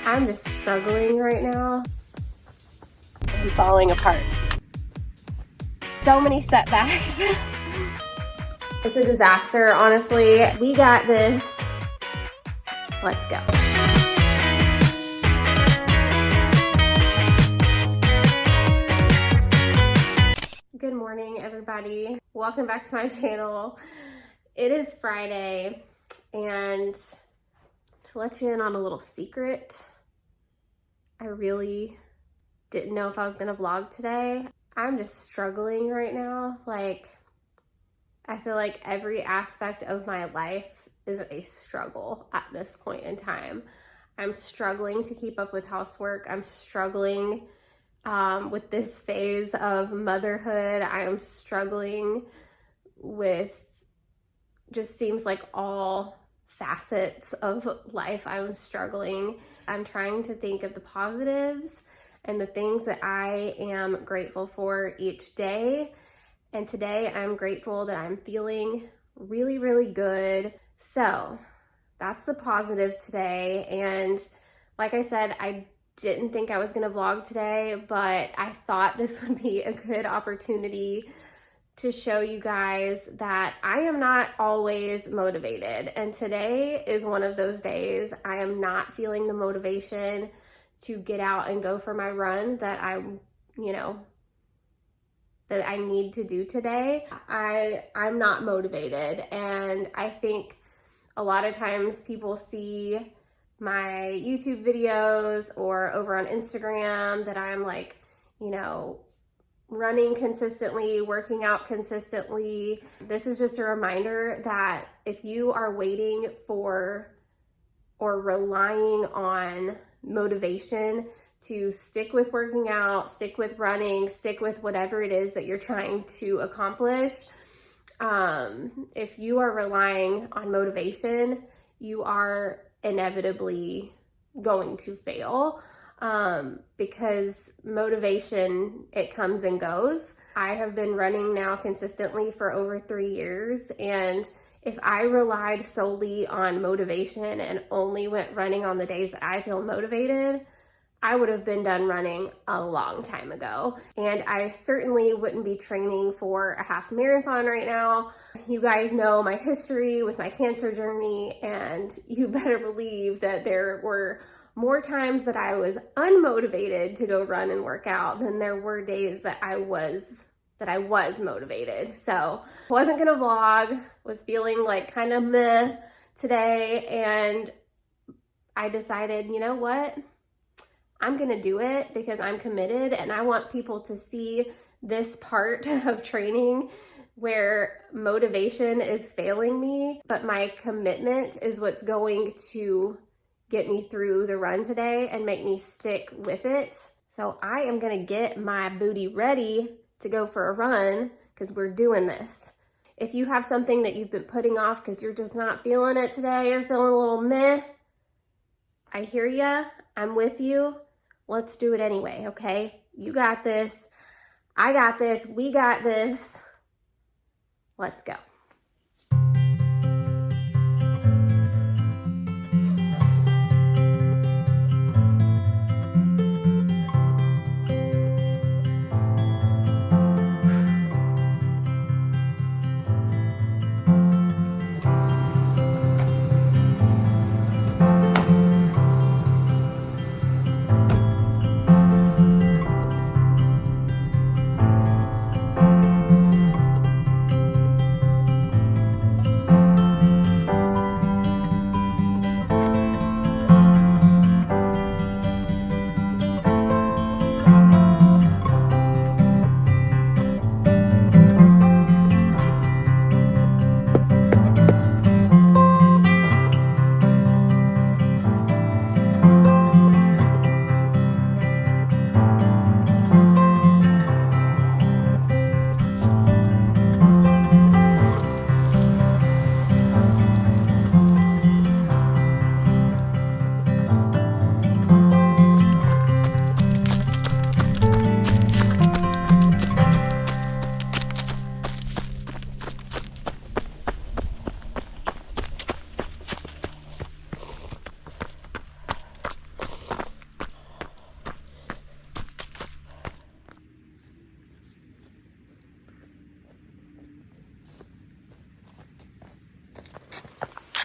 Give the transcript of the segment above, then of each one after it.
I'm just struggling right now. I'm falling apart. So many setbacks. It's a disaster, honestly. We got this. Let's go. Good morning, everybody. Welcome back to my channel. It is Friday, and to let you in on a little secret, I really didn't know if I was gonna vlog today. I'm just struggling right now. I feel like every aspect of my life is a struggle at this point in time. I'm struggling to keep up with housework. I'm struggling with this phase of motherhood. I am struggling with just seems like all facets of life. I'm struggling. I'm trying to think of the positives and the things that I am grateful for each day. And today I'm grateful that I'm feeling really, really good. So that's the positive today. And like I said, I didn't think I was gonna vlog today, but I thought this would be a good opportunity to show you guys that I am not always motivated. And today is one of those days I am not feeling the motivation to get out and go for my run that that I need to do today. I'm not motivated. And I think a lot of times people see my YouTube videos or over on Instagram that I'm running consistently, working out consistently. This is just a reminder that if you are waiting for or relying on motivation to stick with working out, stick with running, stick with whatever it is that you're trying to accomplish, if you are relying on motivation, you are inevitably going to fail. Because motivation, it comes and goes. I have been running now consistently for over 3 years, and if I relied solely on motivation and only went running on the days that I feel motivated, I would have been done running a long time ago. And I certainly wouldn't be training for a half marathon right now. You guys know my history with my cancer journey, and you better believe that there were more times that I was unmotivated to go run and work out than there were days that I was motivated. So wasn't gonna vlog, was feeling like kind of meh today, and I decided, you know what? I'm gonna do it because I'm committed, and I want people to see this part of training where motivation is failing me, but my commitment is what's going to get me through the run today and make me stick with it. So I am gonna get my booty ready to go for a run because we're doing this. If you have something that you've been putting off because you're just not feeling it today or feeling a little meh, I hear ya, I'm with you. Let's do it anyway, okay? You got this, I got this, we got this. Let's go.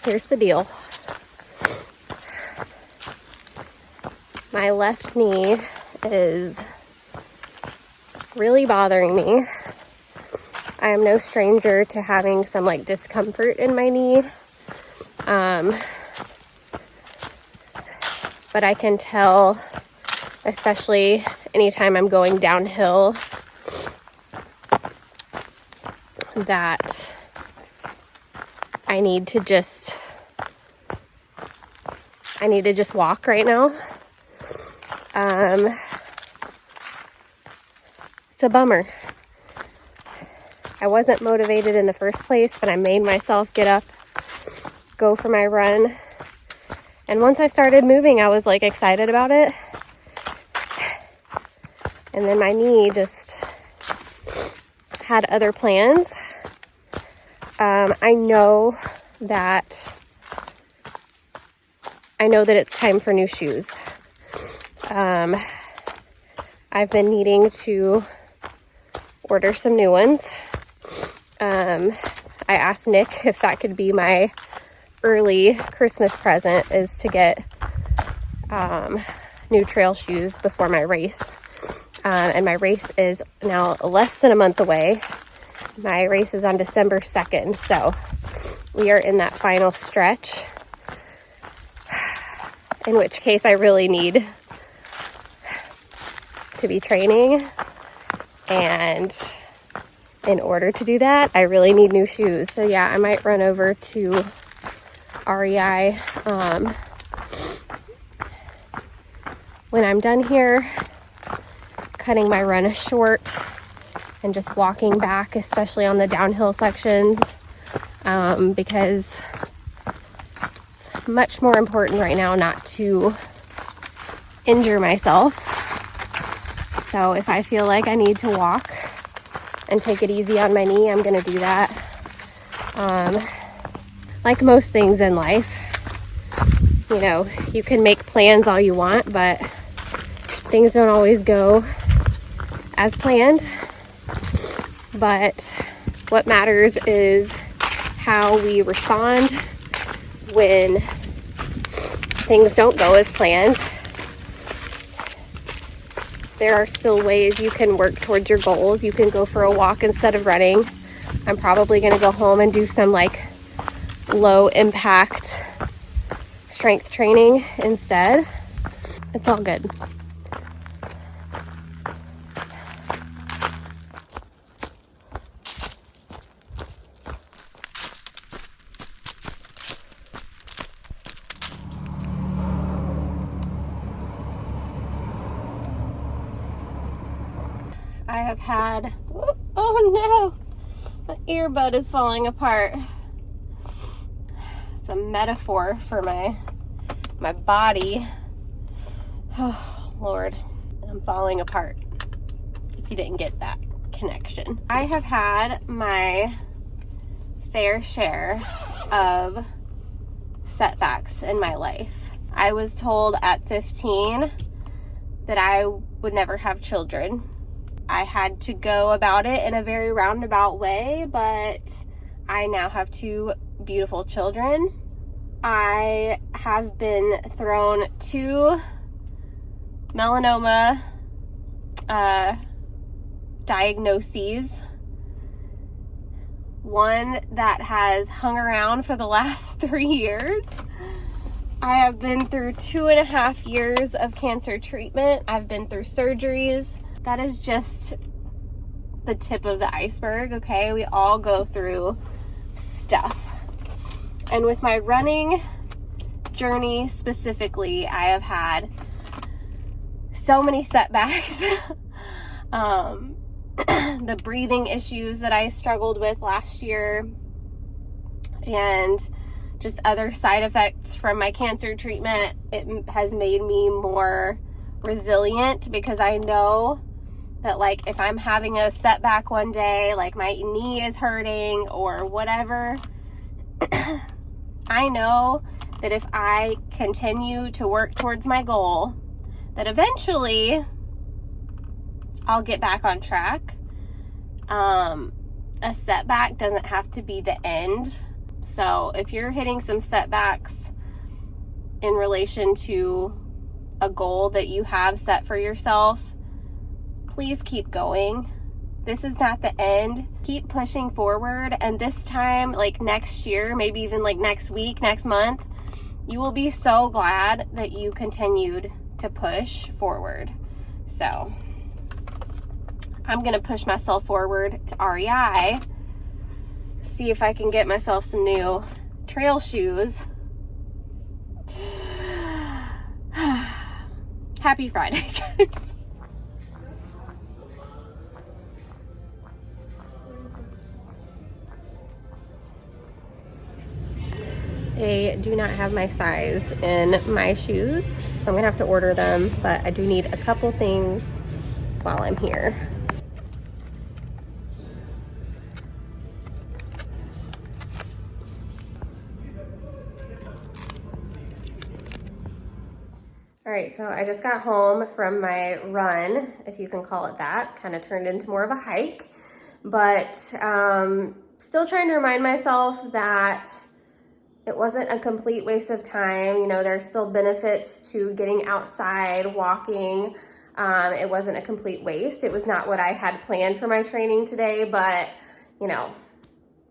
here's the deal. My left knee is really bothering me. I am no stranger to having some like discomfort in my knee. But I can tell, especially anytime I'm going downhill, that I need to just walk right now. It's a bummer. I wasn't motivated in the first place, but I made myself get up, go for my run. And once I started moving, I was like excited about it. And then my knee just had other plans. I know that it's time for new shoes. I've been needing to order some new ones. I asked Nick if that could be my early Christmas present, is to get new trail shoes before my race. And my race is now less than a month away. My race is on December 2nd, so we are in that final stretch, in which case I really need to be training, and in order to do that, I really need new shoes. So yeah, I might run over to REI when I'm done here, cutting my run short and just walking back, especially on the downhill sections, because it's much more important right now not to injure myself. So if I feel like I need to walk and take it easy on my knee, I'm going to do that. Like most things in life, you know, you can make plans all you want, but things don't always go as planned. But what matters is how we respond when things don't go as planned. There are still ways you can work towards your goals. You can go for a walk instead of running. I'm probably going to go home and do some like low impact strength training instead. It's all good. I have had, oh no, my earbud is falling apart. It's a metaphor for my body. Oh, Lord, I'm falling apart, if you didn't get that connection. I have had my fair share of setbacks in my life. I was told at 15 that I would never have children. I had to go about it in a very roundabout way, but I now have 2 beautiful children. I have been thrown 2 melanoma diagnoses. One that has hung around for the last 3 years. I have been through 2.5 years of cancer treatment. I've been through surgeries. That is just the tip of the iceberg, okay? We all go through stuff. And with my running journey specifically, I have had so many setbacks. The breathing issues that I struggled with last year, and just other side effects from my cancer treatment, it has made me more resilient, because I know that like if I'm having a setback one day, like my knee is hurting or whatever, I know that if I continue to work towards my goal, that eventually I'll get back on track. A setback doesn't have to be the end. So if you're hitting some setbacks in relation to a goal that you have set for yourself, please keep going. This is not the end. Keep pushing forward, and this time, like next year, maybe even like next week, next month, you will be so glad that you continued to push forward. So I'm gonna push myself forward to REI, see if I can get myself some new trail shoes. Happy Friday, guys. They do not have my size in my shoes, so I'm gonna have to order them, but I do need a couple things while I'm here. All right, so I just got home from my run, if you can call it that. Kind of turned into more of a hike, but still trying to remind myself that it wasn't a complete waste of time. You know, there's still benefits to getting outside, walking. It wasn't a complete waste. It was not what I had planned for my training today, but you know,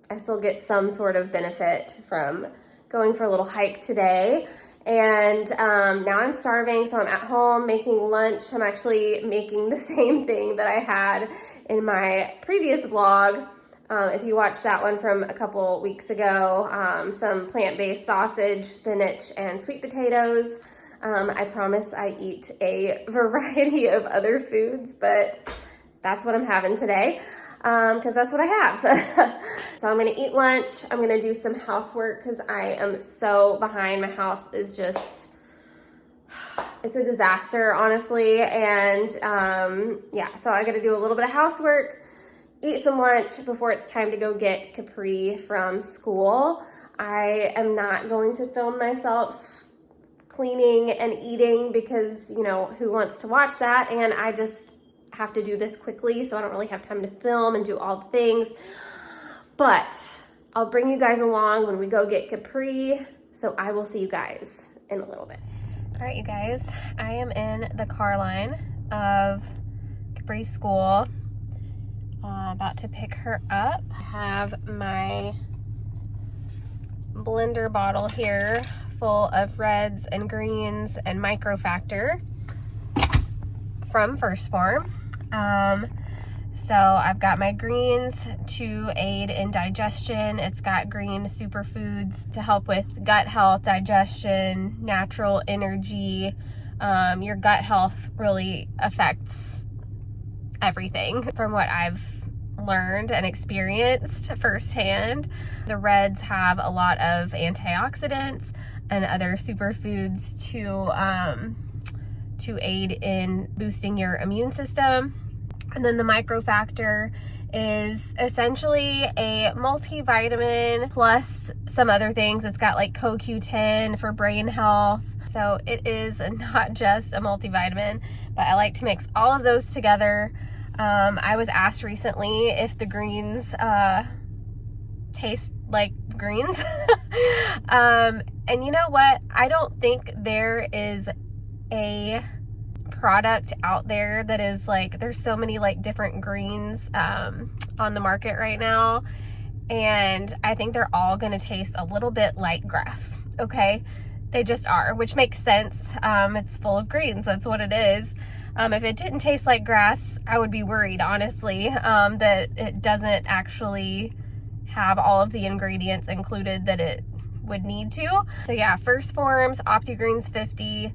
I still get some sort of benefit from going for a little hike today. And now I'm starving, so I'm at home making lunch. I'm actually making the same thing that I had in my previous vlog. If you watched that one from a couple weeks ago, some plant-based sausage, spinach, and sweet potatoes. I promise I eat a variety of other foods, but that's what I'm having today, because that's what I have. So I'm gonna eat lunch. I'm gonna do some housework because I am so behind. My house is just, it's a disaster, honestly. And yeah, so I gotta do a little bit of housework, eat some lunch before it's time to go get Capri from school. I am not going to film myself cleaning and eating because, you know, who wants to watch that? And I just have to do this quickly, so I don't really have time to film and do all the things. But I'll bring you guys along when we go get Capri, so I will see you guys in a little bit. All right, you guys, I am in the car line of Capri's school. About to pick her up. I have my blender bottle here full of reds and greens and microfactor from First Form. So I've got my greens to aid in digestion. It's got green superfoods to help with gut health, digestion, natural energy. Your gut health really affects everything from what I've learned and experienced firsthand. The reds have a lot of antioxidants and other superfoods to aid in boosting your immune system. And then the microfactor is essentially a multivitamin plus some other things. It's got like CoQ10 for brain health. So it is not just a multivitamin, but I like to mix all of those together. I was asked recently if the greens taste like greens. And you know what? I don't think there is a product out there that is like, there's so many like different greens on the market right now, and I think they're all gonna taste a little bit like grass. Okay, they just are, which makes sense. It's full of greens, that's what it is. If it didn't taste like grass, I would be worried, honestly, that it doesn't actually have all of the ingredients included that it would need to. So yeah, First Form's OPTI-GREENS 50.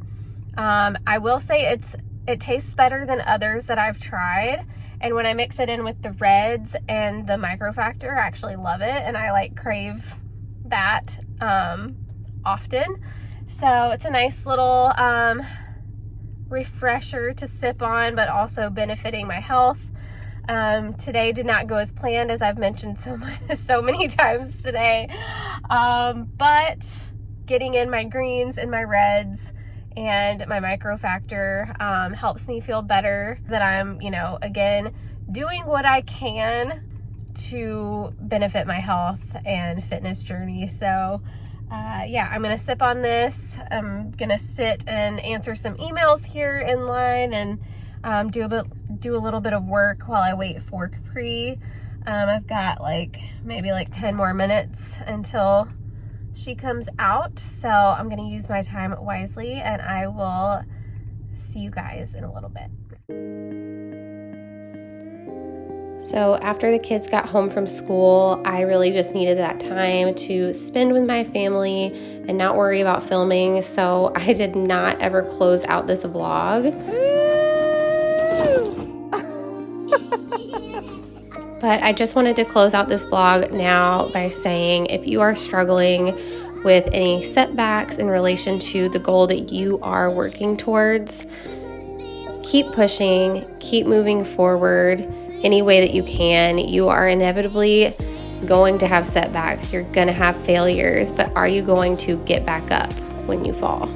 I will say it tastes better than others that I've tried. And when I mix it in with the reds and the microfactor, I actually love it. And I like crave that often. So it's a nice little refresher to sip on, but also benefiting my health. Today did not go as planned, as I've mentioned so many times today. But getting in my greens and my reds and my microfactor helps me feel better that I'm, you know, again, doing what I can to benefit my health and fitness journey. So yeah, I'm gonna sip on this. I'm gonna sit and answer some emails here in line and do a little bit of work while I wait for Capri. I've got maybe 10 more minutes until she comes out, so I'm gonna use my time wisely, and I will see you guys in a little bit. So after the kids got home from school, I really just needed that time to spend with my family and not worry about filming, so I did not ever close out this vlog. But I just wanted to close out this vlog now by saying, if you are struggling with any setbacks in relation to the goal that you are working towards, keep pushing, keep moving forward any way that you can. You are inevitably going to have setbacks. You're going to have failures, but are you going to get back up when you fall?